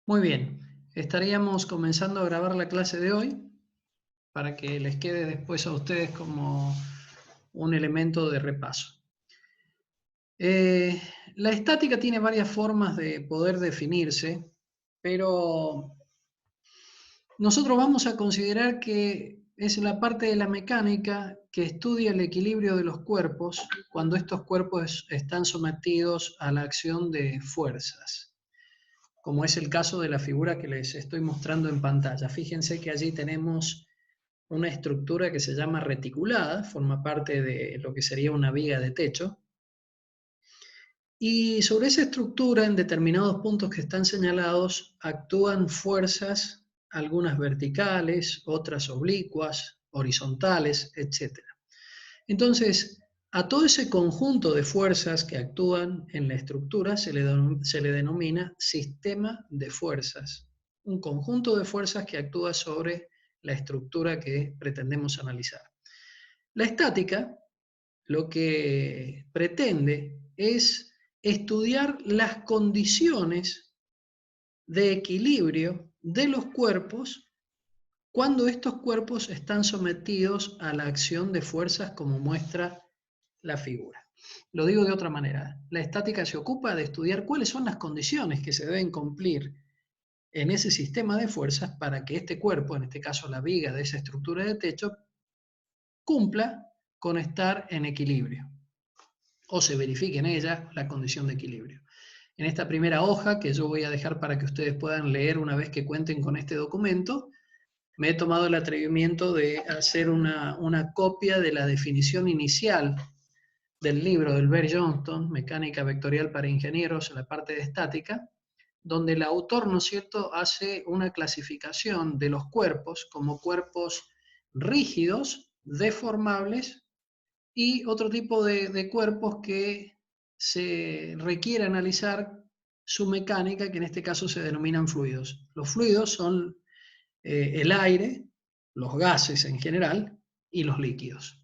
Muy bien, estaríamos comenzando a grabar la clase de hoy para que les quede después a ustedes como un elemento de repaso. Eh, la estática tiene varias formas de poder definirse, pero nosotros vamos a considerar que es la parte de la mecánica que estudia el equilibrio de los cuerpos cuando estos cuerpos están sometidos a la acción de fuerzas, como es el caso de la figura que les estoy mostrando en pantalla. Fíjense que allí tenemos una estructura que se llama reticulada, forma parte de lo que sería una viga de techo, y sobre esa estructura, en determinados puntos que están señalados, actúan fuerzas, algunas verticales, otras oblicuas, horizontales, etc. Entonces, a todo ese conjunto de fuerzas que actúan en la estructura se le denomina sistema de fuerzas, un conjunto de fuerzas que actúa sobre la estructura que pretendemos analizar. La estática lo que pretende es estudiar las condiciones de equilibrio de los cuerpos cuando estos cuerpos están sometidos a la acción de fuerzas como muestra la figura. Lo digo de otra manera, la estática se ocupa de estudiar cuáles son las condiciones que se deben cumplir en ese sistema de fuerzas para que este cuerpo, en este caso la viga de esa estructura de techo, cumpla con estar en equilibrio o se verifique en ella la condición de equilibrio. En esta primera hoja, que yo voy a dejar para que ustedes puedan leer una vez que cuenten con este documento, me he tomado el atrevimiento de hacer una copia de la definición inicial del libro del Bert Johnston, Mecánica Vectorial para Ingenieros, en la parte de estática, donde el autor, ¿no es cierto?, hace una clasificación de los cuerpos como cuerpos rígidos, deformables, y otro tipo de cuerpos que se requiere analizar su mecánica, que en este caso se denominan fluidos. Los fluidos son el aire, los gases en general y los líquidos.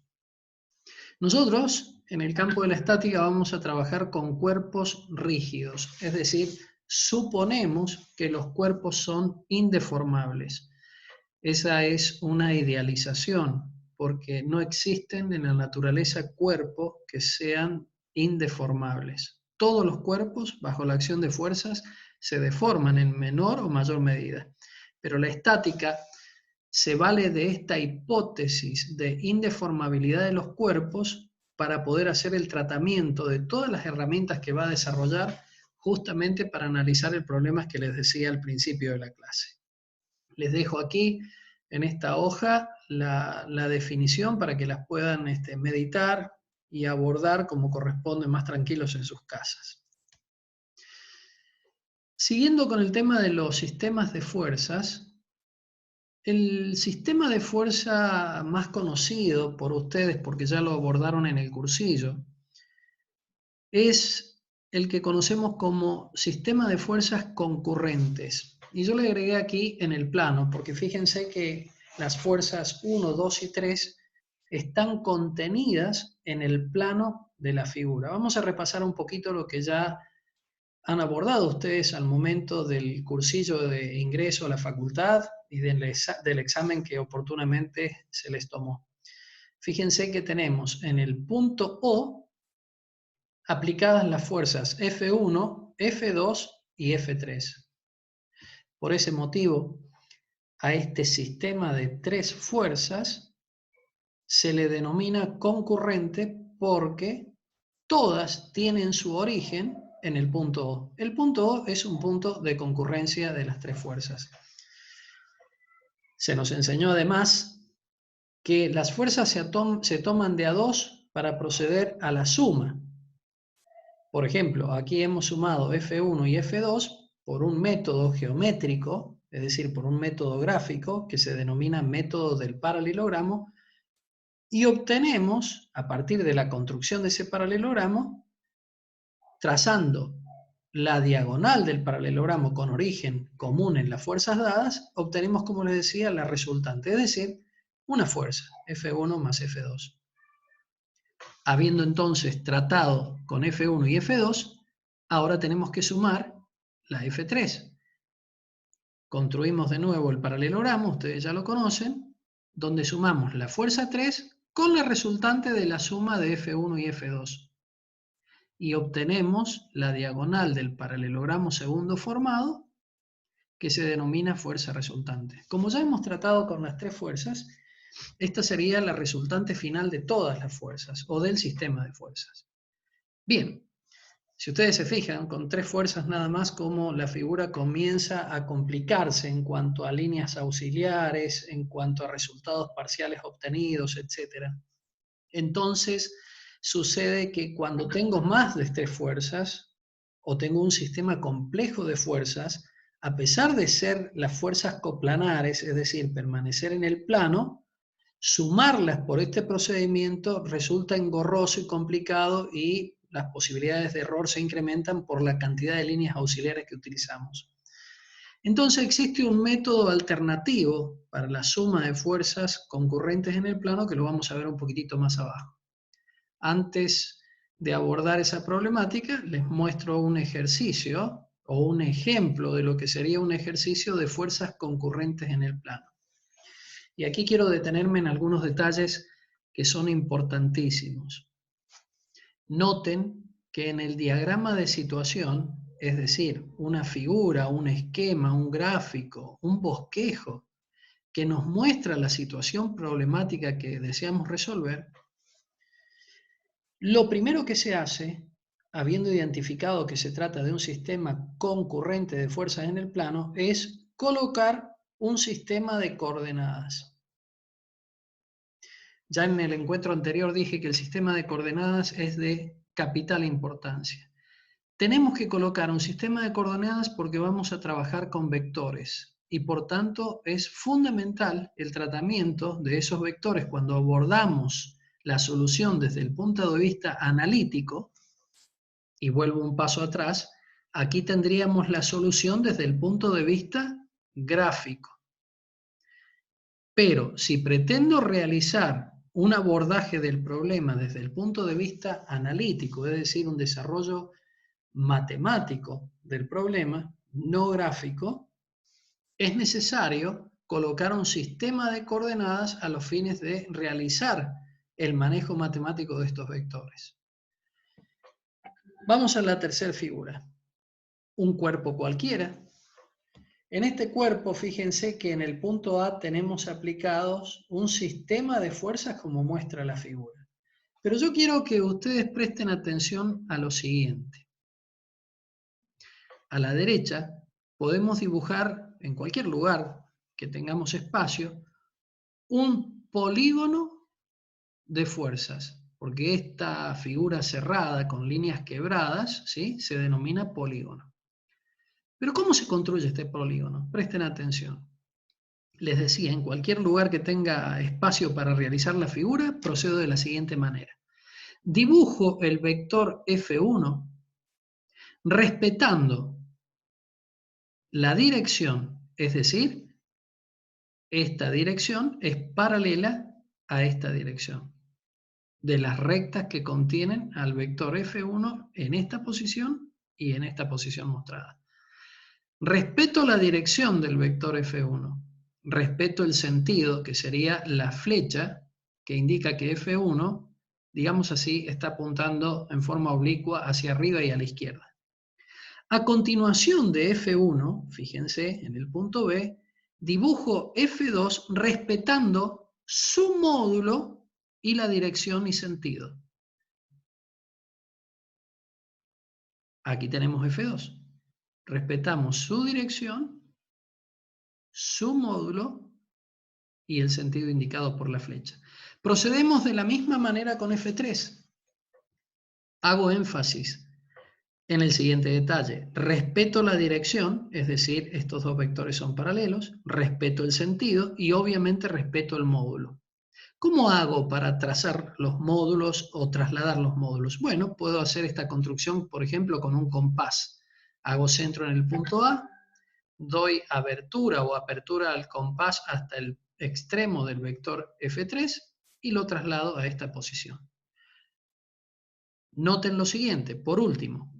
Nosotros, en el campo de la estática, vamos a trabajar con cuerpos rígidos, es decir, suponemos que los cuerpos son indeformables. Esa es una idealización, porque no existen en la naturaleza cuerpos que sean indeformables. Todos los cuerpos, bajo la acción de fuerzas, se deforman en menor o mayor medida. Pero la estática se vale de esta hipótesis de indeformabilidad de los cuerpos para poder hacer el tratamiento de todas las herramientas que va a desarrollar justamente para analizar el problema que les decía al principio de la clase. Les dejo aquí en esta hoja la definición para que las puedan meditar y abordar como corresponde más tranquilos en sus casas. Siguiendo con el tema de los sistemas de fuerzas, el sistema de fuerza más conocido por ustedes, porque ya lo abordaron en el cursillo, es el que conocemos como sistema de fuerzas concurrentes. Y yo le agregué aquí en el plano, porque fíjense que las fuerzas 1, 2 y 3 están contenidas en el plano de la figura. Vamos a repasar un poquito lo que ya han abordado ustedes al momento del cursillo de ingreso a la facultad y del examen que oportunamente se les tomó. Fíjense que tenemos en el punto O aplicadas las fuerzas F1, F2 y F3. Por ese motivo, a este sistema de tres fuerzas se le denomina concurrente porque todas tienen su origen en el punto O. El punto O es un punto de concurrencia de las tres fuerzas. Se nos enseñó además que las fuerzas se toman de a dos para proceder a la suma. Por ejemplo, aquí hemos sumado F1 y F2 por un método geométrico, es decir, por un método gráfico que se denomina método del paralelogramo, y obtenemos, a partir de la construcción de ese paralelogramo, trazando la diagonal del paralelogramo con origen común en las fuerzas dadas, obtenemos, como les decía, la resultante, es decir, una fuerza, F1 más F2. Habiendo entonces tratado con F1 y F2, ahora tenemos que sumar la F3. construimos de nuevo el paralelogramo, ustedes ya lo conocen, donde sumamos la fuerza 3 con la resultante de la suma de F1 y F2. Y obtenemos la diagonal del paralelogramo segundo formado, que se denomina fuerza resultante. Como ya hemos tratado con las tres fuerzas, esta sería la resultante final de todas las fuerzas, o del sistema de fuerzas. Bien, si ustedes se fijan, con tres fuerzas nada más, como la figura comienza a complicarse en cuanto a líneas auxiliares, en cuanto a resultados parciales obtenidos, etc. Entonces, sucede que cuando tengo más de tres fuerzas, o tengo un sistema complejo de fuerzas, a pesar de ser las fuerzas coplanares, es decir, permanecer en el plano, sumarlas por este procedimiento resulta engorroso y complicado y las posibilidades de error se incrementan por la cantidad de líneas auxiliares que utilizamos. Entonces existe un método alternativo para la suma de fuerzas concurrentes en el plano que lo vamos a ver un poquitito más abajo. Antes de abordar esa problemática, les muestro un ejercicio o un ejemplo de lo que sería un ejercicio de fuerzas concurrentes en el plano. Y aquí quiero detenerme en algunos detalles que son importantísimos. Noten que en el diagrama de situación, es decir, una figura, un esquema, un gráfico, un bosquejo que nos muestra la situación problemática que deseamos resolver, lo primero que se hace, habiendo identificado que se trata de un sistema concurrente de fuerzas en el plano, es colocar un sistema de coordenadas. Ya en el encuentro anterior dije que el sistema de coordenadas es de capital importancia. Tenemos que colocar un sistema de coordenadas porque vamos a trabajar con vectores y por tanto es fundamental el tratamiento de esos vectores cuando abordamos la solución desde el punto de vista analítico. Y vuelvo un paso atrás, aquí tendríamos la solución desde el punto de vista gráfico. Pero si pretendo realizar un abordaje del problema desde el punto de vista analítico, es decir, un desarrollo matemático del problema, no gráfico, es necesario colocar un sistema de coordenadas a los fines de realizar el manejo matemático de estos vectores. Vamos a la tercera figura. Un cuerpo cualquiera. En este cuerpo, fíjense que en el punto A tenemos aplicados un sistema de fuerzas como muestra la figura. Pero yo quiero que ustedes presten atención a lo siguiente. A la derecha podemos dibujar en cualquier lugar que tengamos espacio un polígono de fuerzas, porque esta figura cerrada con líneas quebradas, ¿sí?, se denomina polígono. Pero ¿cómo se construye este polígono? Presten atención. Les decía, en cualquier lugar que tenga espacio para realizar la figura, procedo de la siguiente manera. Dibujo el vector F1 respetando la dirección, es decir, esta dirección es paralela a esta dirección de las rectas que contienen al vector F1 en esta posición y en esta posición mostrada. Respeto la dirección del vector F1, respeto el sentido, que sería la flecha que indica que F1, digamos así, está apuntando en forma oblicua hacia arriba y a la izquierda. A continuación de F1, fíjense en el punto B, dibujo F2 respetando su módulo y la dirección y sentido. Aquí tenemos F2. Respetamos su dirección, su módulo y el sentido indicado por la flecha. Procedemos de la misma manera con F3. Hago énfasis en el siguiente detalle. Respeto la dirección, es decir, estos dos vectores son paralelos, respeto el sentido y obviamente respeto el módulo. ¿Cómo hago para trazar los módulos o trasladar los módulos? Bueno, puedo hacer esta construcción, por ejemplo, con un compás. Hago centro en el punto A, doy abertura o apertura al compás hasta el extremo del vector F3 y lo traslado a esta posición. Noten lo siguiente, por último,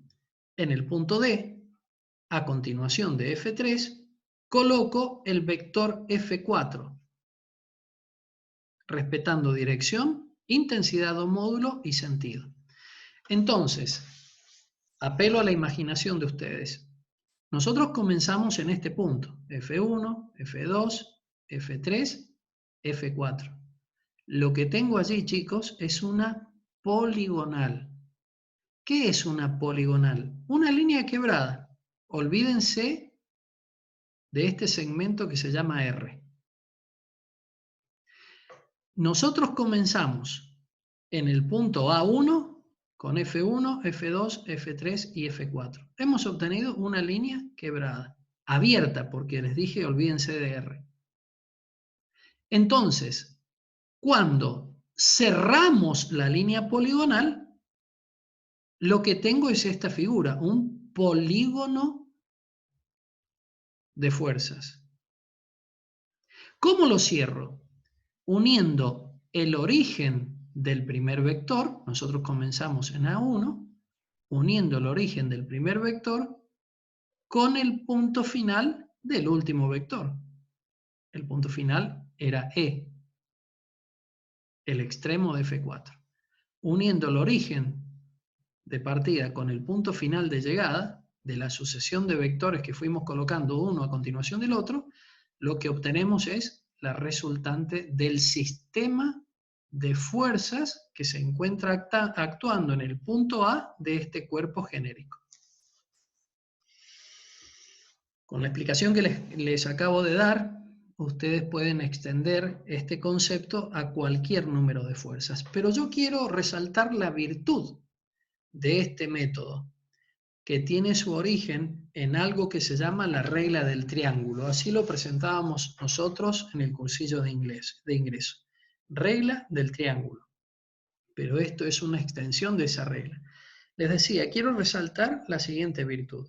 en el punto D, a continuación de F3, coloco el vector F4, respetando dirección, intensidad o módulo y sentido. Entonces, apelo a la imaginación de ustedes. Nosotros comenzamos en este punto, F1, F2, F3, F4. Lo que tengo allí, chicos, es una poligonal. ¿Qué es una poligonal? Una línea quebrada. Olvídense de este segmento que se llama R. Nosotros comenzamos en el punto A1 con F1, F2, F3 y F4. Hemos obtenido una línea quebrada, abierta, porque les dije, olvídense de R. Entonces, cuando cerramos la línea poligonal, lo que tengo es esta figura, un polígono de fuerzas. ¿Cómo lo cierro? Uniendo el origen del primer vector, nosotros comenzamos en A1, uniendo el origen del primer vector con el punto final del último vector. El punto final era E, el extremo de F4. Uniendo el origen de partida con el punto final de llegada de la sucesión de vectores que fuimos colocando uno a continuación del otro, lo que obtenemos es la resultante del sistema de fuerzas que se encuentra actuando en el punto A de este cuerpo genérico. Con la explicación que les acabo de dar, ustedes pueden extender este concepto a cualquier número de fuerzas. Pero yo quiero resaltar la virtud de este método, que tiene su origen en algo que se llama la regla del triángulo. Así lo presentábamos nosotros en el cursillo de ingreso. Regla del triángulo. Pero esto es una extensión de esa regla. Les decía, quiero resaltar la siguiente virtud.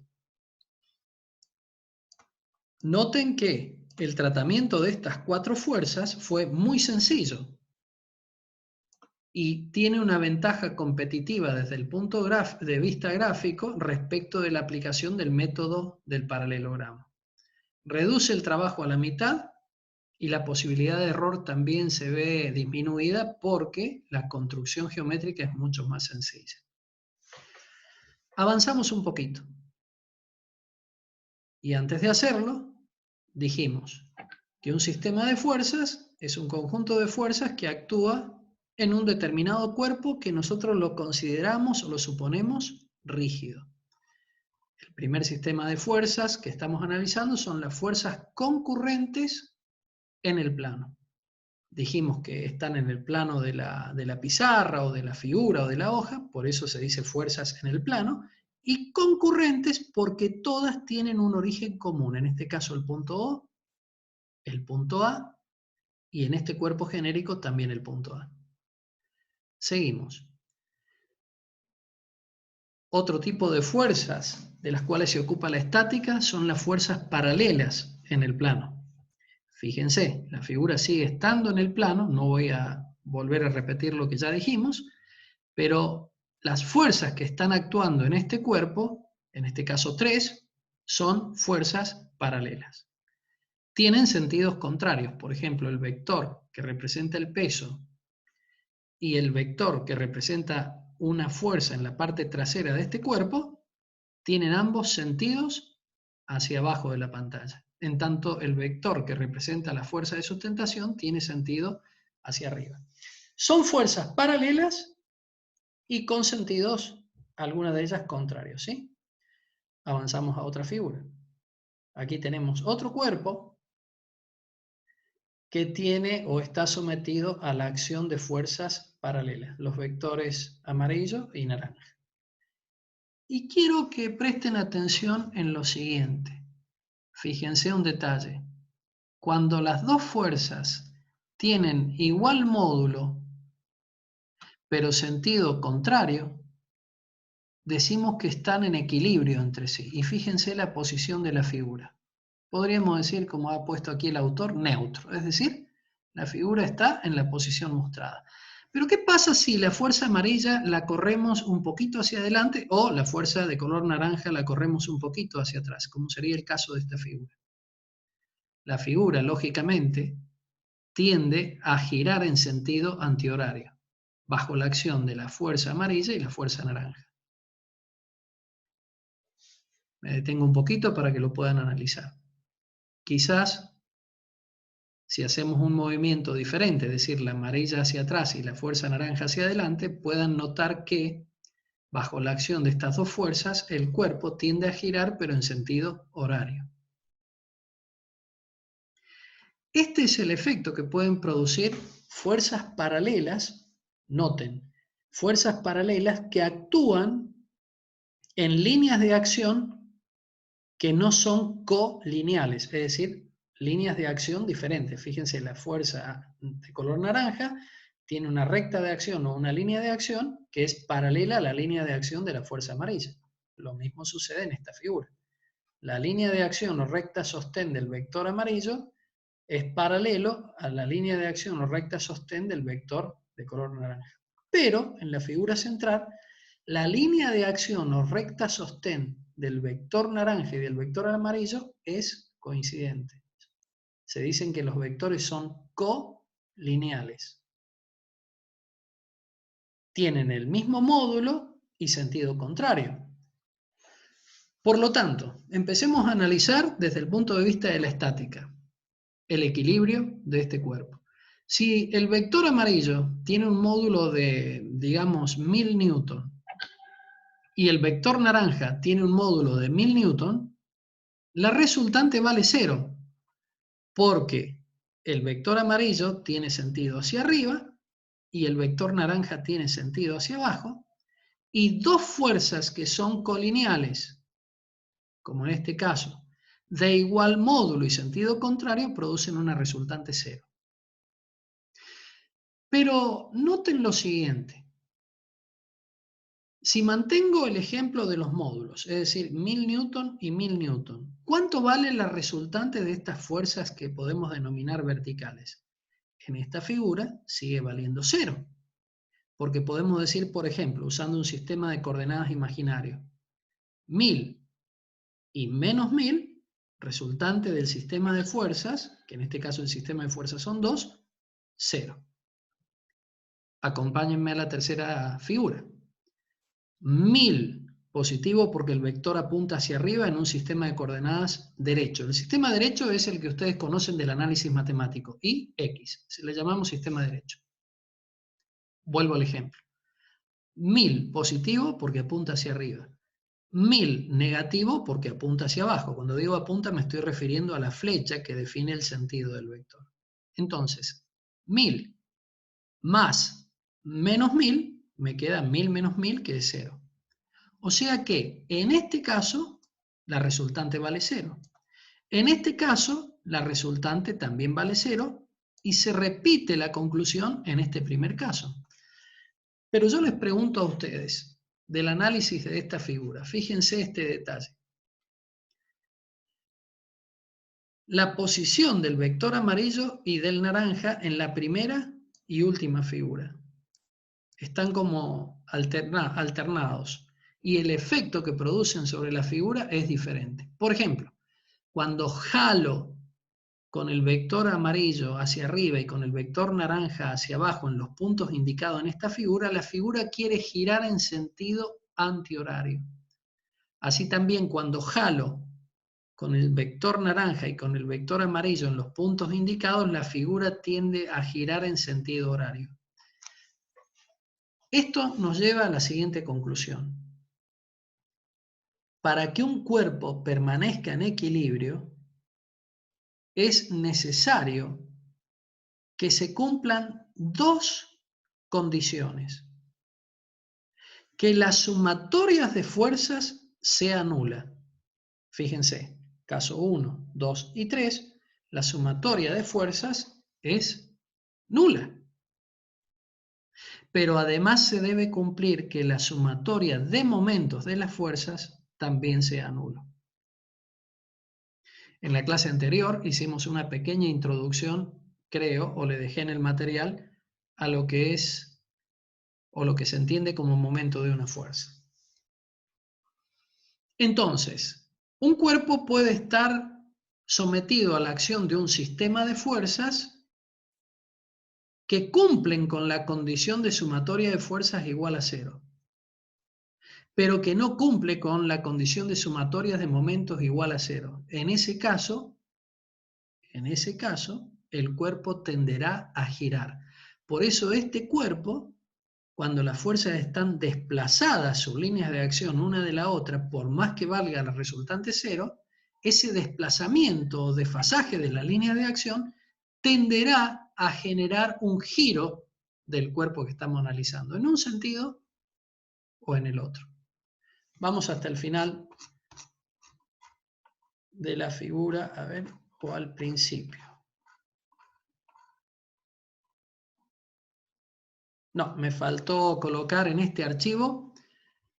Noten que el tratamiento de estas cuatro fuerzas fue muy sencillo y tiene una ventaja competitiva desde el punto de vista gráfico respecto de la aplicación del método del paralelogramo. Reduce el trabajo a la mitad y la posibilidad de error también se ve disminuida porque la construcción geométrica es mucho más sencilla. Avanzamos un poquito. Y antes de hacerlo, dijimos que un sistema de fuerzas es un conjunto de fuerzas que actúa en un determinado cuerpo que nosotros lo consideramos o lo suponemos rígido. El primer sistema de fuerzas que estamos analizando son las fuerzas concurrentes en el plano. Dijimos que están en el plano de la pizarra o de la figura o de la hoja, por eso se dice fuerzas en el plano, y concurrentes porque todas tienen un origen común, en este caso el punto O, el punto A, y en este cuerpo genérico también el punto A. Seguimos. Otro tipo de fuerzas de las cuales se ocupa la estática son las fuerzas paralelas en el plano. Fíjense, la figura sigue estando en el plano, no voy a volver a repetir lo que ya dijimos, pero las fuerzas que están actuando en este cuerpo, en este caso 3, son fuerzas paralelas. Tienen sentidos contrarios, por ejemplo, el vector que representa el peso y el vector que representa una fuerza en la parte trasera de este cuerpo, tienen ambos sentidos hacia abajo de la pantalla. En tanto, el vector que representa la fuerza de sustentación tiene sentido hacia arriba. Son fuerzas paralelas y con sentidos, algunas de ellas contrarios, ¿sí? Avanzamos a otra figura. Aquí tenemos otro cuerpo que tiene o está sometido a la acción de fuerzas paralelas, los vectores amarillo y naranja. Y quiero que presten atención en lo siguiente. Fíjense un detalle. Cuando las dos fuerzas tienen igual módulo, pero sentido contrario, decimos que están en equilibrio entre sí. Y fíjense la posición de la figura. Podríamos decir, como ha puesto aquí el autor, neutro. Es decir, la figura está en la posición mostrada. Pero ¿qué pasa si la fuerza amarilla la corremos un poquito hacia adelante o la fuerza de color naranja la corremos un poquito hacia atrás, como sería el caso de esta figura? la figura, lógicamente, tiende a girar en sentido antihorario, bajo la acción de la fuerza amarilla y la fuerza naranja. Me detengo un poquito para que lo puedan analizar. Quizás, si hacemos un movimiento diferente, es decir, la amarilla hacia atrás y la fuerza naranja hacia adelante, puedan notar que, bajo la acción de estas dos fuerzas, el cuerpo tiende a girar, pero en sentido horario. Este es el efecto que pueden producir fuerzas paralelas, noten, fuerzas paralelas que actúan en líneas de acción que no son colineales, es decir, líneas de acción diferentes. Fíjense, la fuerza de color naranja tiene una recta de acción o una línea de acción que es paralela a la línea de acción de la fuerza amarilla. Lo mismo sucede en esta figura. La línea de acción o recta sostén del vector amarillo es paralelo a la línea de acción o recta sostén del vector de color naranja. Pero en la figura central, la línea de acción o recta sostén del vector naranja y del vector amarillo es coincidente. Se dicen que los vectores son colineales. Tienen el mismo módulo y sentido contrario. Por lo tanto, empecemos a analizar desde el punto de vista de la estática el equilibrio de este cuerpo. Si el vector amarillo tiene un módulo de, digamos, 1000 newton y el vector naranja tiene un módulo de 1000 newton, la resultante vale 0, porque el vector amarillo tiene sentido hacia arriba y el vector naranja tiene sentido hacia abajo, y dos fuerzas que son colineales, como en este caso, de igual módulo y sentido contrario, producen una resultante 0. Pero noten lo siguiente. Si mantengo el ejemplo de los módulos, es decir, 1000 newton y 1000 newton, ¿cuánto vale la resultante de estas fuerzas que podemos denominar verticales? En esta figura sigue valiendo 0, porque podemos decir, por ejemplo, usando un sistema de coordenadas imaginario, 1000 y menos 1000, resultante del sistema de fuerzas, que en este caso el sistema de fuerzas son 2, 0. Acompáñenme a la tercera figura. 1000 positivo porque el vector apunta hacia arriba en un sistema de coordenadas derecho. El sistema derecho es el que ustedes conocen del análisis matemático, y X. Se le llamamos sistema derecho. Vuelvo al ejemplo. 1000 positivo porque apunta hacia arriba. 1000 negativo porque apunta hacia abajo. Cuando digo apunta me estoy refiriendo a la flecha que define el sentido del vector. Entonces, 1000 más menos 1000, me queda 1000 menos 1000, que es 0. O sea que en este caso la resultante vale 0. En este caso la resultante también vale 0 y se repite la conclusión en este primer caso. Pero yo les pregunto a ustedes, del análisis de esta figura, fíjense este detalle. La posición del vector amarillo y del naranja en la primera y última figura. Están como alternados. Y el efecto que producen sobre la figura es diferente. Por ejemplo, cuando jalo con el vector amarillo hacia arriba y con el vector naranja hacia abajo en los puntos indicados en esta figura, la figura quiere girar en sentido antihorario. Así también cuando jalo con el vector naranja y con el vector amarillo en los puntos indicados, la figura tiende a girar en sentido horario. Esto nos lleva a la siguiente conclusión. Para que un cuerpo permanezca en equilibrio, es necesario que se cumplan dos condiciones. Que las sumatorias de fuerzas sean nulas. Fíjense, caso 1, 2 y 3, la sumatoria de fuerzas es nula. Pero además se debe cumplir que la sumatoria de momentos de las fuerzas también sea nulo. En la clase anterior hicimos una pequeña introducción, creo, o le dejé en el material, a lo que es o lo que se entiende como momento de una fuerza. Entonces, un cuerpo puede estar sometido a la acción de un sistema de fuerzas que cumplen con la condición de sumatoria de fuerzas igual a 0, pero que no cumple con la condición de sumatorias de momentos igual a 0. En ese caso, el cuerpo tenderá a girar. Por eso este cuerpo, cuando las fuerzas están desplazadas sus líneas de acción una de la otra, por más que valga la resultante 0, ese desplazamiento o desfasaje de la línea de acción tenderá a generar un giro del cuerpo que estamos analizando, en un sentido o en el otro. Vamos hasta el final de la figura, a ver, o al principio. No, me faltó colocar en este archivo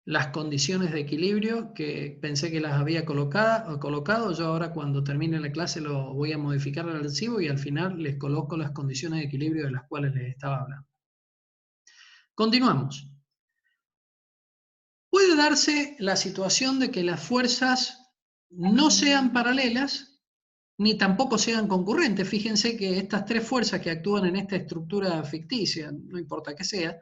las condiciones de equilibrio que pensé que las había colocado. Yo ahora cuando termine la clase lo voy a modificar al archivo y al final les coloco las condiciones de equilibrio de las cuales les estaba hablando. Continuamos. Puede darse la situación de que las fuerzas no sean paralelas ni tampoco sean concurrentes. Fíjense que estas tres fuerzas que actúan en esta estructura ficticia, no importa que sea,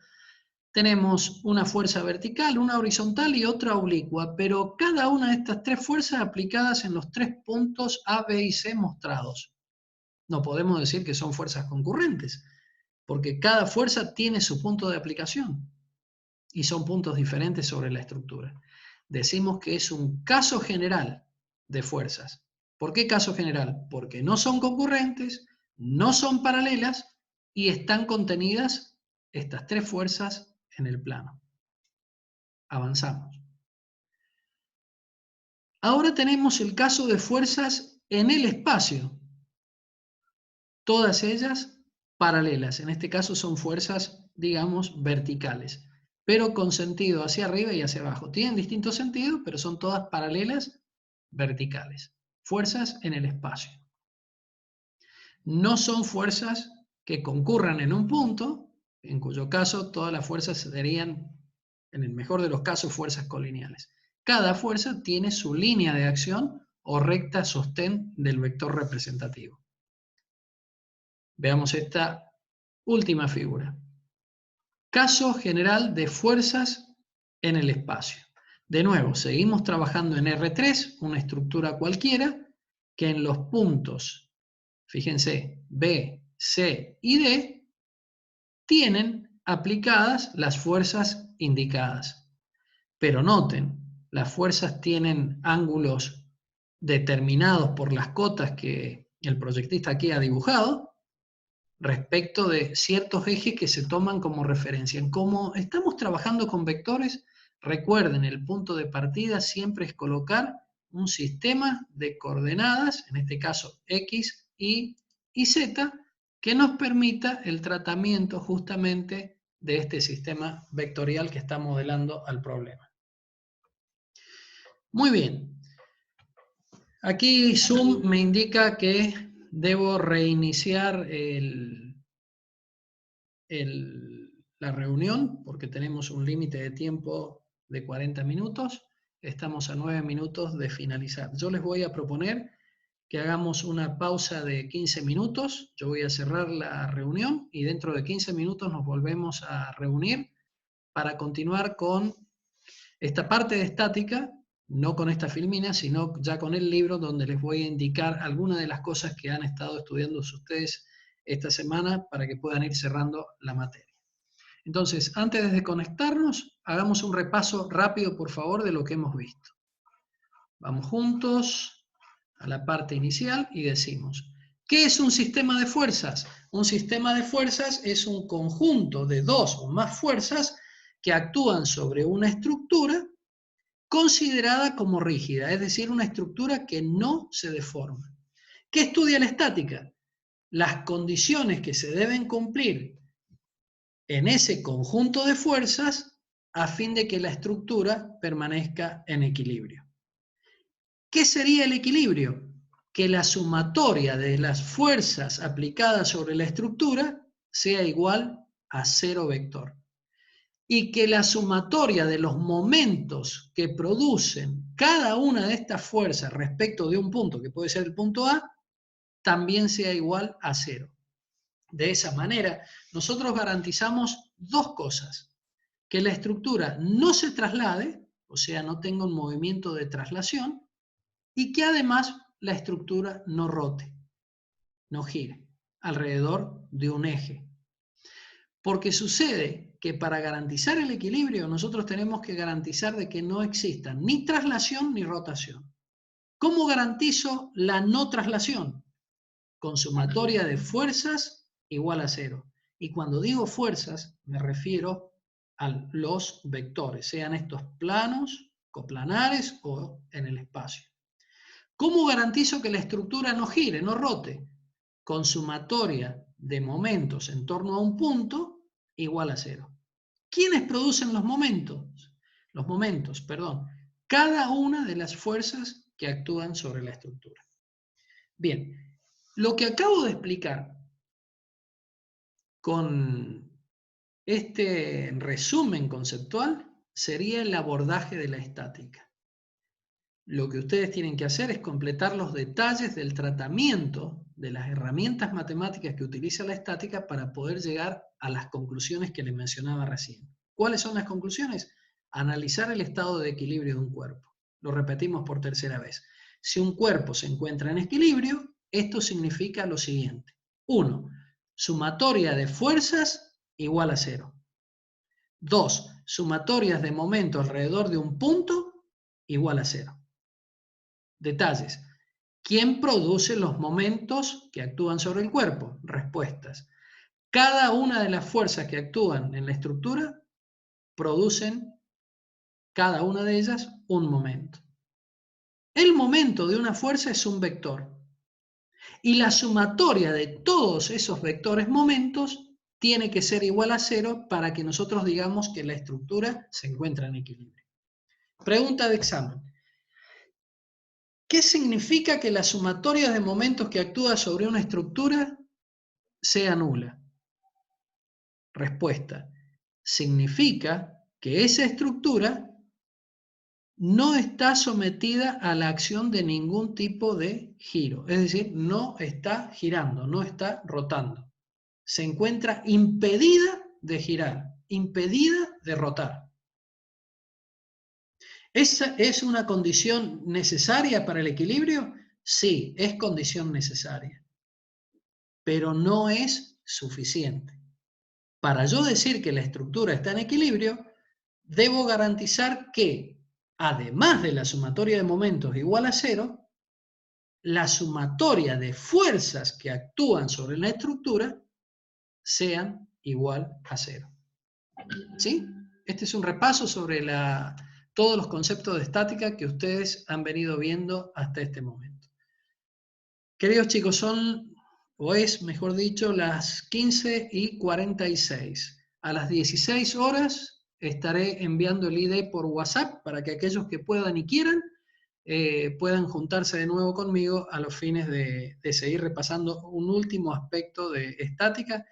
tenemos una fuerza vertical, una horizontal y otra oblicua, pero cada una de estas tres fuerzas aplicadas en los tres puntos A, B y C mostrados. No podemos decir que son fuerzas concurrentes, porque cada fuerza tiene su punto de aplicación y son puntos diferentes sobre la estructura. Decimos que es un caso general de fuerzas. ¿Por qué caso general? Porque no son concurrentes, no son paralelas y están contenidas estas tres fuerzas en el plano. Avanzamos. Ahora tenemos el caso de fuerzas en el espacio. Todas ellas paralelas. En este caso son fuerzas, digamos, verticales, pero con sentido hacia arriba y hacia abajo. Tienen distintos sentidos, pero son todas paralelas verticales. Fuerzas en el espacio. No son fuerzas que concurran en un punto, en cuyo caso todas las fuerzas serían, en el mejor de los casos, fuerzas colineales. Cada fuerza tiene su línea de acción o recta sostén del vector representativo. Veamos esta última figura. Caso general de fuerzas en el espacio. De nuevo, seguimos trabajando en R3, una estructura cualquiera, que en los puntos, fíjense, B, C y D, tienen aplicadas las fuerzas indicadas. Pero noten, las fuerzas tienen ángulos determinados por las cotas que el proyectista aquí ha dibujado, respecto de ciertos ejes que se toman como referencia. Como estamos trabajando con vectores, recuerden, el punto de partida siempre es colocar un sistema de coordenadas, en este caso X, Y y Z, que nos permita el tratamiento justamente de este sistema vectorial que está modelando al problema. Muy bien. Aquí Zoom me indica que debo reiniciar la reunión, porque tenemos un límite de tiempo de 40 minutos. Estamos a 9 minutos de finalizar. Yo les voy a proponer que hagamos una pausa de 15 minutos. Yo voy a cerrar la reunión y dentro de 15 minutos nos volvemos a reunir para continuar con esta parte de estática, no con esta filmina, sino ya con el libro, donde les voy a indicar algunas de las cosas que han estado estudiando ustedes esta semana para que puedan ir cerrando la materia. Entonces, antes de conectarnos, hagamos un repaso rápido, por favor, de lo que hemos visto. Vamos juntos a la parte inicial y decimos, ¿qué es un sistema de fuerzas? Un sistema de fuerzas es un conjunto de dos o más fuerzas que actúan sobre una estructura considerada como rígida, es decir, una estructura que no se deforma. ¿Qué estudia la estática? Las condiciones que se deben cumplir en ese conjunto de fuerzas a fin de que la estructura permanezca en equilibrio. ¿Qué sería el equilibrio? Que la sumatoria de las fuerzas aplicadas sobre la estructura sea igual a 0 vector. y que la sumatoria de los momentos que producen cada una de estas fuerzas respecto de un punto, que puede ser el punto A, también sea igual a 0. De esa manera, nosotros garantizamos dos cosas: que la estructura no se traslade, o sea, no tenga un movimiento de traslación, y que además la estructura no rote, no gire alrededor de un eje. Porque sucede que para garantizar el equilibrio nosotros tenemos que garantizar de que no exista ni traslación ni rotación. ¿Cómo garantizo la no traslación? Con sumatoria de fuerzas igual a 0. Y cuando digo fuerzas me refiero a los vectores, sean estos planos, coplanares o en el espacio. ¿Cómo garantizo que la estructura no gire, no rote? Con sumatoria de momentos en torno a un punto igual a 0. ¿Quiénes producen los momentos? Los momentos, perdón. Cada una de las fuerzas que actúan sobre la estructura. Bien, lo que acabo de explicar con este resumen conceptual sería el abordaje de la estática. Lo que ustedes tienen que hacer es completar los detalles del tratamiento de las herramientas matemáticas que utiliza la estática para poder llegar a las conclusiones que les mencionaba recién. ¿Cuáles son las conclusiones? Analizar el estado de equilibrio de un cuerpo. Lo repetimos por tercera vez. Si un cuerpo se encuentra en equilibrio, esto significa lo siguiente. 1. Sumatoria de fuerzas igual a 0. 2. Sumatorias de momentos alrededor de un punto igual a 0. Detalles. ¿Quién produce los momentos que actúan sobre el cuerpo? Respuestas. Cada una de las fuerzas que actúan en la estructura producen, cada una de ellas, un momento. El momento de una fuerza es un vector. Y la sumatoria de todos esos vectores momentos tiene que ser igual a 0 para que nosotros digamos que la estructura se encuentra en equilibrio. Pregunta de examen. ¿Qué significa que la sumatoria de momentos que actúa sobre una estructura sea nula? Respuesta. Significa que esa estructura no está sometida a la acción de ningún tipo de giro. Es decir, no está girando, no está rotando. Se encuentra impedida de girar, impedida de rotar. ¿Esa es una condición necesaria para el equilibrio? Sí, es condición necesaria, pero no es suficiente. Para yo decir que la estructura está en equilibrio, debo garantizar que, además de la sumatoria de momentos igual a 0, la sumatoria de fuerzas que actúan sobre la estructura sean igual a 0. ¿Sí? Este es un repaso sobre todos los conceptos de estática que ustedes han venido viendo hasta este momento. Queridos chicos, es mejor dicho, las 15:46. A las 16 horas estaré enviando el ID por WhatsApp para que aquellos que puedan y quieran puedan juntarse de nuevo conmigo a los fines de seguir repasando un último aspecto de estática.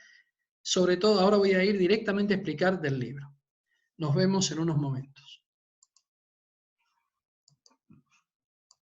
Sobre todo, ahora voy a ir directamente a explicar del libro. Nos vemos en unos momentos.